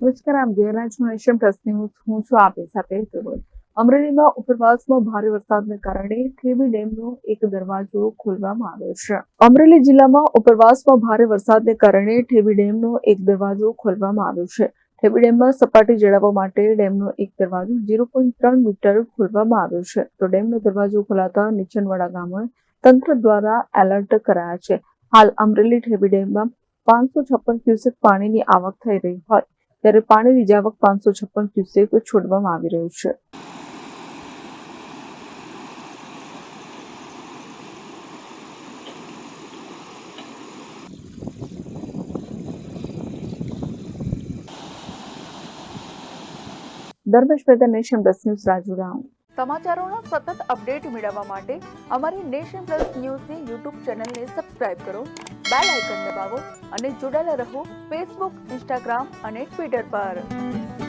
નમસ્કાર, આમ જોઈ રહ્યા છો નેશન પ્લસ ન્યૂઝ. હું છું આપની સાથે હેતલ. અમરેલીમાં ઉપરવાસમાં ભારે વરસાદને કારણે ઠેબી ડેમનો એક દરવાજો ખોલવામાં આવ્યો છે. અમરેલી જિલ્લામાં ઉપરવાસમાં ભારે વરસાદને કારણે ઠેબી ડેમનો એક દરવાજો ખોલવામાં આવ્યો છે. ઠેબી ડેમમાં સપાટી જળાવવા માટે ડેમનો એક દરવાજો 0.3 મીટર ખોલવામાં આવ્યો છે. તો ડેમનો દરવાજો ખોલાતા નીચાણવાળા ગામોએ તંત્ર દ્વારા એલર્ટ કરાયા છે. હાલ અમરેલી ઠેબી ડેમમાં 556 ક્યુસેક પાણીની આવક થઈ રહી હોય ત્યારે પાણીની આવક 556 ક્યુસેક છોડવામાં આવી રહ્યું છે. Dharmesh Mehta, Nation Plus News, Rajula. સમાચારોના સતત અપડેટ મેળવવા માટે અમારી નેશન પ્લસ ન્યૂઝની યુટ્યુબ ચેનલને સબસ્ક્રાઇબ કરો, બેલ આઇકન દબાવો અને જોડાયેલા રહો ફેસબુક, ઇન્સ્ટાગ્રામ અને ટ્વિટર પર.